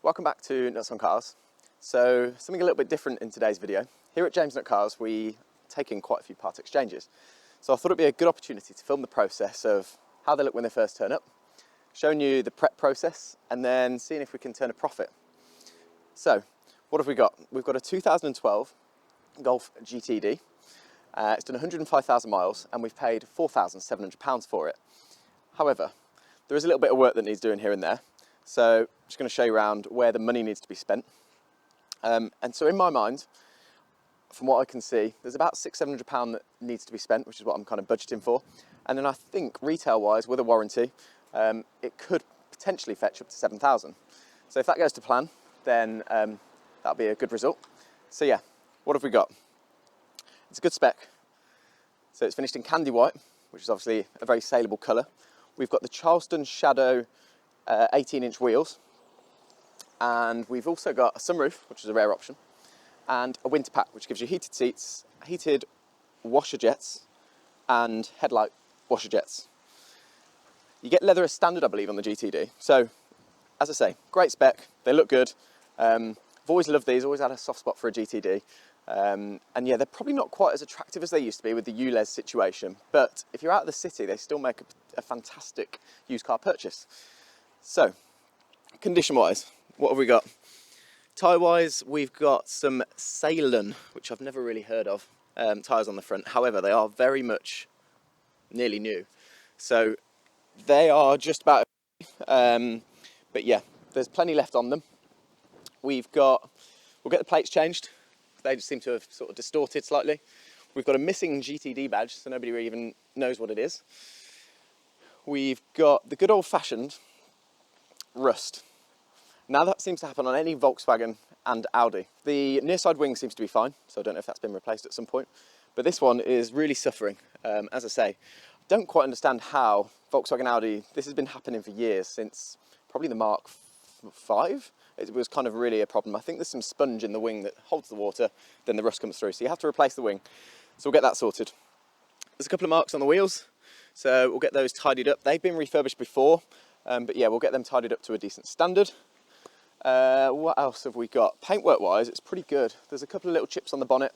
Welcome back to Nuts on Cars. So something a little bit different in today's video. Here at James Nut Cars we take in quite a few part exchanges. So I thought it'd be a good opportunity to film the process of how they look when they first turn up, showing you the prep process and then seeing if we can turn a profit. So what have we got? We've got a 2012 Golf GTD. It's done 105,000 miles and we've paid £4,700 for it. However, there is a little bit of work that needs doing here and there. So I'm just going to show you around where the money needs to be spent. And so in my mind, from what I can see, there's about £600-700 that needs to be spent, which is what I'm kind of budgeting for. And then I think retail-wise, with a warranty, it could potentially fetch up to 7,000. So if that goes to plan, then that'll be a good result. So yeah, what have we got? It's a good spec. So it's finished in candy white, which is obviously a very saleable colour. We've got the Charleston Shadow 18-inch wheels, and we've also got a sunroof, which is a rare option, and a winter pack, which gives you heated seats, heated washer jets, and headlight washer jets. You get leather as standard, I believe, on the GTD. So, as I say, great spec. They look good. I've always loved these. Always had a soft spot for a GTD. And yeah, they're probably not quite as attractive as they used to be with the ULEZ situation. But if you're out of the city, they still make a fantastic used car purchase. So, condition-wise, what have we got? Tyre-wise, we've got some Salon, which I've never really heard of, tyres on the front. However, they are very much nearly new. So, they are just about... but yeah, there's plenty left on them. We'll get the plates changed. They just seem to have sort of distorted slightly. We've got a missing GTD badge, so nobody really even knows what it is. We've got the good old-fashioned rust. Now that seems to happen on any Volkswagen and Audi. The near side wing seems to be fine, so I don't know if that's been replaced at some point. But this one is really suffering. As I say, I don't quite understand how Volkswagen Audi, this has been happening for years, since probably the Mark 5. It was kind of really a problem. I think there's some sponge in the wing that holds the water, then the rust comes through. So you have to replace the wing. So we'll get that sorted. There's a couple of marks on the wheels, so we'll get those tidied up. They've been refurbished before, but yeah, we'll get them tidied up to a decent standard. What else have we got? Paintwork wise, it's pretty good. There's a couple of little chips on the bonnet,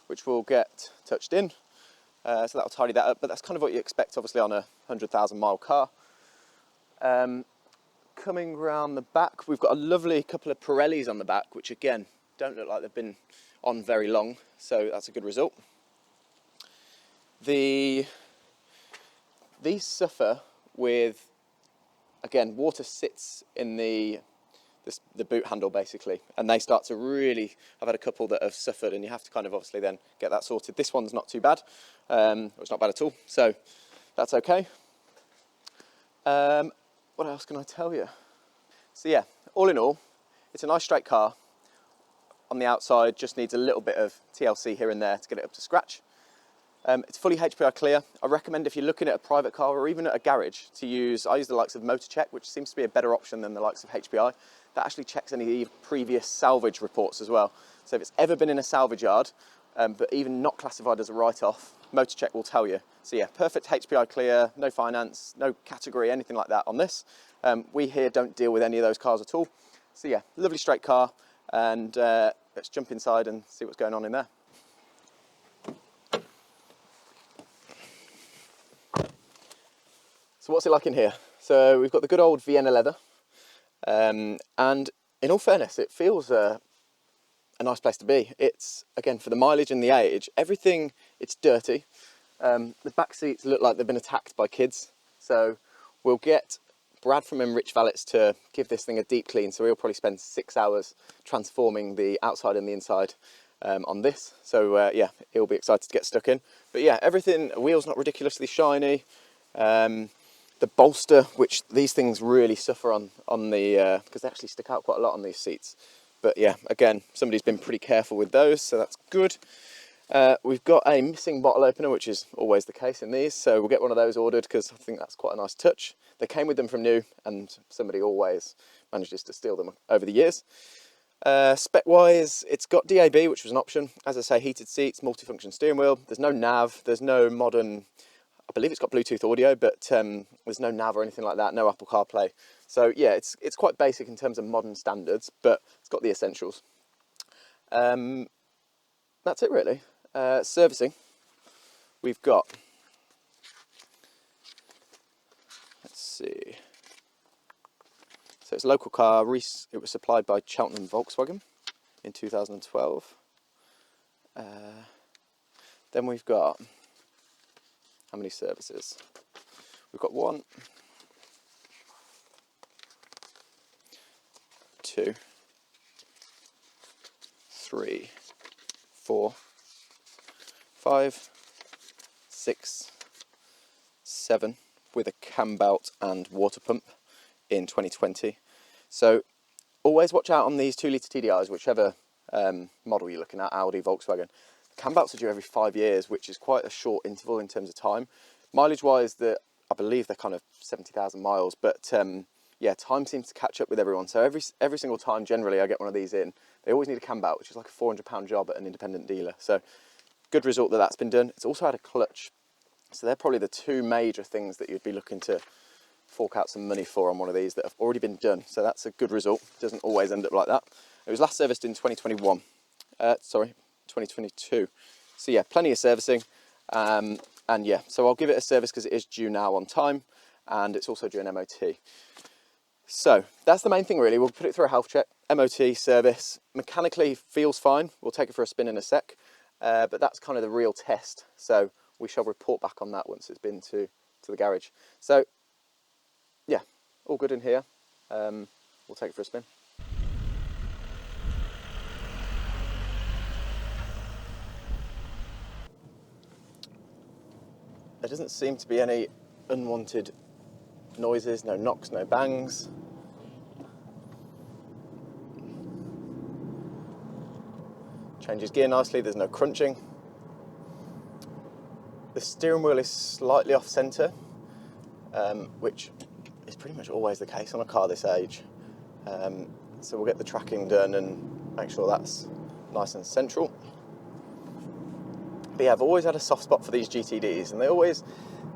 which will get touched in. So that'll tidy that up, but that's kind of what you expect, obviously, on a 100,000 mile car. Coming round the back, we've got a lovely couple of Pirellis on the back, which again, don't look like they've been on very long, so that's a good result. These suffer with, again, water sits in the boot handle basically, and they start to really, I've had a couple that have suffered, and you have to kind of obviously then get that sorted. This one's not too bad, it's not bad at all, so that's okay. What else can I tell you? So yeah, all in all, it's a nice straight car. On the outside, just needs a little bit of TLC here and there to get it up to scratch. It's fully HPI clear. I recommend if you're looking at a private car or even at a garage to use, I use the likes of MotorCheck, which seems to be a better option than the likes of HPI. That actually checks any previous salvage reports as well. So if it's ever been in a salvage yard, but even not classified as a write-off, MotorCheck will tell you. So yeah, perfect HPI clear, no finance, no category, anything like that on this. We here don't deal with any of those cars at all. So yeah, lovely straight car, and let's jump inside and see what's going on in there. So what's it like in here? So we've got the good old Vienna leather, and in all fairness, it feels a nice place to be. It's, again, for the mileage and the age, everything, it's dirty. The back seats look like they've been attacked by kids. So we'll get Brad from Enrich Valets to give this thing a deep clean. So he'll probably spend 6 hours transforming the outside and the inside on this. So yeah, he'll be excited to get stuck in. But yeah, everything, the wheel's not ridiculously shiny. The bolster, which these things really suffer on the, because they actually stick out quite a lot on these seats. But yeah, again, somebody's been pretty careful with those, so that's good. We've got a missing bottle opener, which is always the case in these, so we'll get one of those ordered because I think that's quite a nice touch. They came with them from new, and somebody always manages to steal them over the years. Spec-wise, it's got DAB, which was an option. As I say, heated seats, multifunction steering wheel. There's no nav, there's no modern I believe it's got Bluetooth audio, but there's no nav or anything like that, no Apple CarPlay. So yeah, it's quite basic in terms of modern standards, but it's got the essentials. That's it really. Servicing, we've got, let's see, so it's a local car. It was supplied by Cheltenham Volkswagen in 2012. Then we've got, how many services? We've got 1, 2, 3, 4, 5, 6, 7 with a cam belt and water pump in 2020. So always watch out on these 2-litre TDIs, whichever model you're looking at, Audi, Volkswagen. The cam belts are due every 5 years, which is quite a short interval in terms of time. Mileage wise, I believe they're kind of 70,000 miles, but yeah, time seems to catch up with everyone. So every single time generally I get one of these in, they always need a cam belt, which is like a £400 job at an independent dealer. So good result that that's been done. It's also had a clutch. So they're probably the 2 major things that you'd be looking to fork out some money for on one of these that have already been done. So that's a good result. It doesn't always end up like that. It was last serviced in 2022. So yeah, plenty of servicing. And yeah, so I'll give it a service because it is due now on time, and it's also due an MOT. So that's the main thing really. We'll put it through a health check, MOT, service. Mechanically feels fine. We'll take it for a spin in a sec, but that's kind of the real test. So we shall report back on that once it's been to the garage. So yeah, all good in here. We'll take it for a spin. There doesn't seem to be any unwanted noises, no knocks, no bangs. Changes gear nicely, there's no crunching. The steering wheel is slightly off centre, which is pretty much always the case on a car this age. So we'll get the tracking done and make sure that's nice and central. But yeah, I've always had a soft spot for these GTDs, and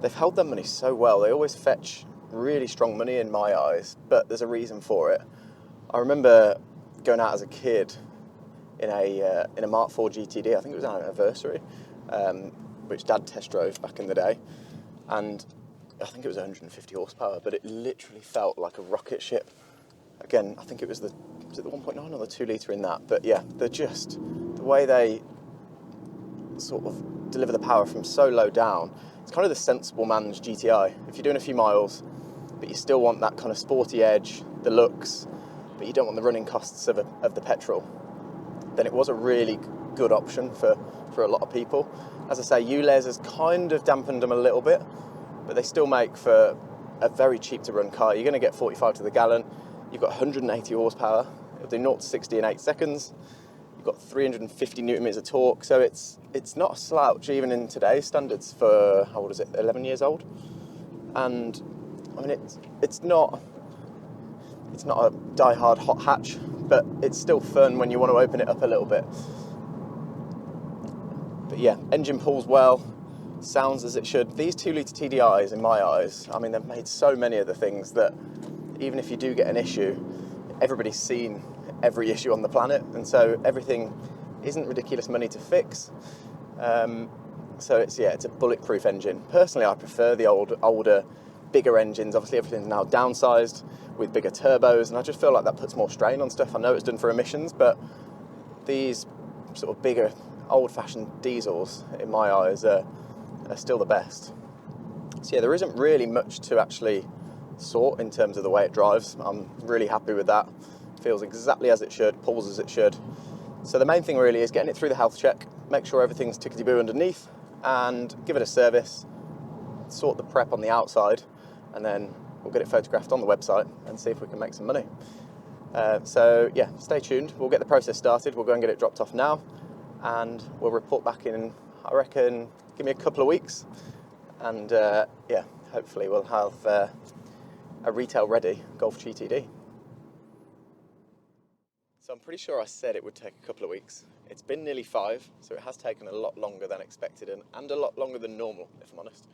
they've held their money so well. They always fetch really strong money in my eyes, but there's a reason for it. I remember going out as a kid in a Mark IV GTD. I think it was our anniversary, which Dad test drove back in the day, and I think it was 150 horsepower, but it literally felt like a rocket ship. Again, I think was it the 1.9 or the 2 litre in that? But yeah, the way they sort of deliver the power from so low down. It's kind of the sensible man's GTI. If you're doing a few miles, but you still want that kind of sporty edge, the looks, but you don't want the running costs of the petrol, then it was a really good option for a lot of people. As I say, ULEZ has kind of dampened them a little bit, but they still make for a very cheap to run car. You're going to get 45 to the gallon. You've got 180 horsepower. It'll do 0 to 60 in 8 seconds. You've got 350 newton meters of torque, so it's not a slouch even in today's standards for, how old is it, 11 years old? And I mean, it's not a die-hard hot hatch, but it's still fun when you want to open it up a little bit. But yeah, engine pulls well, sounds as it should. These 2 litre TDIs, in my eyes, I mean, they've made so many of the things that even if you do get an issue, everybody's seen every issue on the planet, and so everything isn't ridiculous money to fix. So it's a bulletproof engine. Personally, I prefer the older, bigger engines. Obviously, everything's now downsized with bigger turbos, and I just feel like that puts more strain on stuff. I know it's done for emissions, but these sort of bigger, old-fashioned diesels, in my eyes, are still the best. So yeah, there isn't really much to actually sort in terms of the way it drives. I'm really happy with that. Feels exactly as it should, pulls as it should. So the main thing really is getting it through the health check, make sure everything's tickety-boo underneath, and give it a service, sort the prep on the outside, and then we'll get it photographed on the website and see if we can make some money. So yeah, stay tuned. We'll get the process started. We'll go and get it dropped off now, and we'll report back in, I reckon, give me a couple of weeks, and yeah, hopefully we'll have a retail-ready Golf GTD. So I'm pretty sure I said it would take a couple of weeks. It's been nearly 5, so it has taken a lot longer than expected and a lot longer than normal, if I'm honest.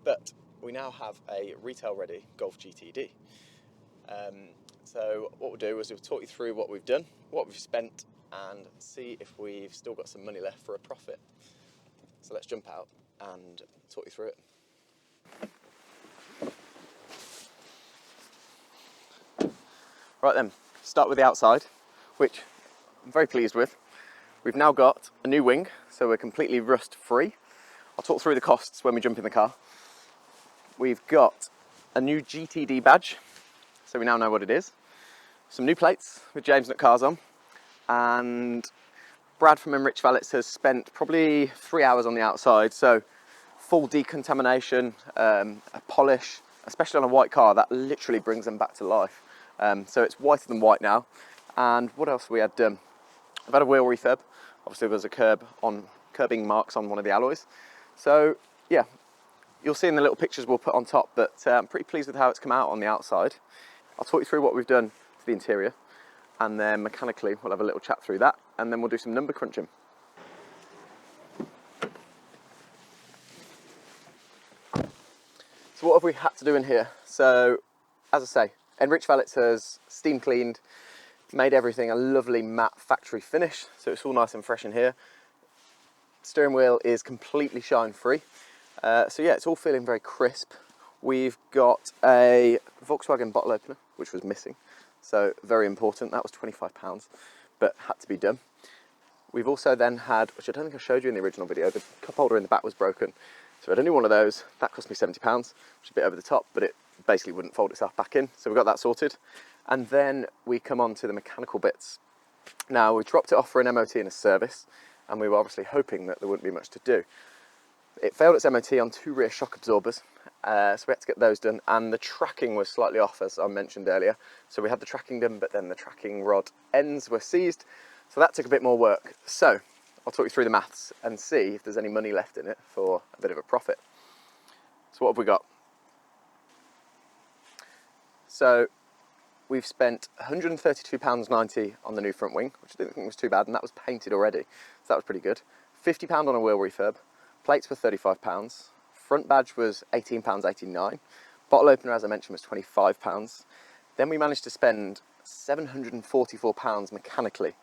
but we now have a retail ready Golf GTD. So what we'll do is we'll talk you through what we've done, what we've spent, and see if we've still got some money left for a profit. So let's jump out and talk you through it. Right then, start with the outside, which I'm very pleased with. We've now got a new wing, so we're completely rust free. I'll talk through the costs when we jump in the car. We've got a new GTD badge, so we now know what it is. Some new plates with James Nutt Cars on, and Brad from Enrich Valets has spent probably 3 hours on the outside, so full decontamination, a polish, especially on a white car, that literally brings them back to life. So it's whiter than white now. And what else we had done? I've had a wheel refurb. Obviously there's a curbing marks on one of the alloys. So yeah, you'll see in the little pictures we'll put on top, but I'm pretty pleased with how it's come out on the outside. I'll talk you through what we've done to the interior, and then mechanically we'll have a little chat through that, and then we'll do some number crunching. So what have we had to do in here? So as I say, Enrich Valets has steam cleaned, made everything a lovely matte factory finish, so it's all nice and fresh in here. Steering wheel is completely shine free, so yeah, it's all feeling very crisp. We've got a Volkswagen bottle opener, which was missing, so very important. That was £25, but had to be done. We've also then had, which I don't think I showed you in the original video, the cup holder in the back was broken, so I had a new one of those. That cost me £70, which is a bit over the top, but it basically wouldn't fold itself back in, so we got that sorted. And then we come on to the mechanical bits. Now, we dropped it off for an MOT and a service, and we were obviously hoping that there wouldn't be much to do. It failed its MOT on 2 rear shock absorbers, so we had to get those done, and the tracking was slightly off, as I mentioned earlier. So we had the tracking done, but then the tracking rod ends were seized, so that took a bit more work. So I'll talk you through the maths and see if there's any money left in it for a bit of a profit. So what have we got? So we've spent £132.90 on the new front wing, which I didn't think was too bad, and that was painted already, so that was pretty good. £50 on a wheel refurb, plates were £35, front badge was £18.89, bottle opener, as I mentioned, was £25. Then we managed to spend £744 mechanically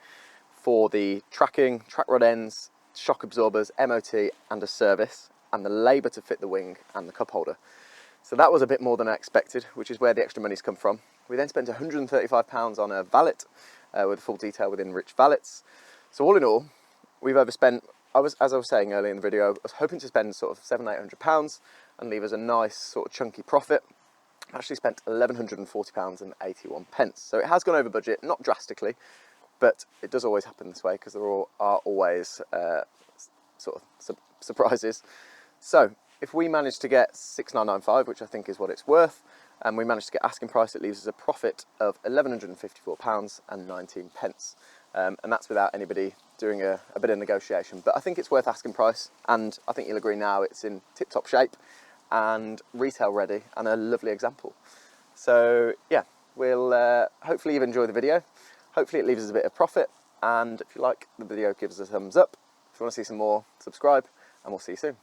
for the tracking, track rod ends, shock absorbers, MOT and a service, and the labour to fit the wing and the cup holder. So that was a bit more than I expected, which is where the extra money's come from. We then spent £135 on a valet with a full detail with Enrich Valets. So all in all, we've overspent. As I was saying earlier in the video, I was hoping to spend sort of £700–800 and leave us a nice sort of chunky profit. I actually spent £1,140.81. So it has gone over budget, not drastically, but it does always happen this way because there are always sort of surprises. So if we manage to get 6,995, which I think is what it's worth, and we manage to get asking price, it leaves us a profit of £1,154.19. And that's without anybody doing a bit of negotiation. But I think it's worth asking price, and I think you'll agree now it's in tip-top shape and retail ready and a lovely example. So yeah, we'll hopefully you've enjoyed the video. Hopefully it leaves us a bit of profit, and if you like the video, give us a thumbs up. If you want to see some more, subscribe, and we'll see you soon.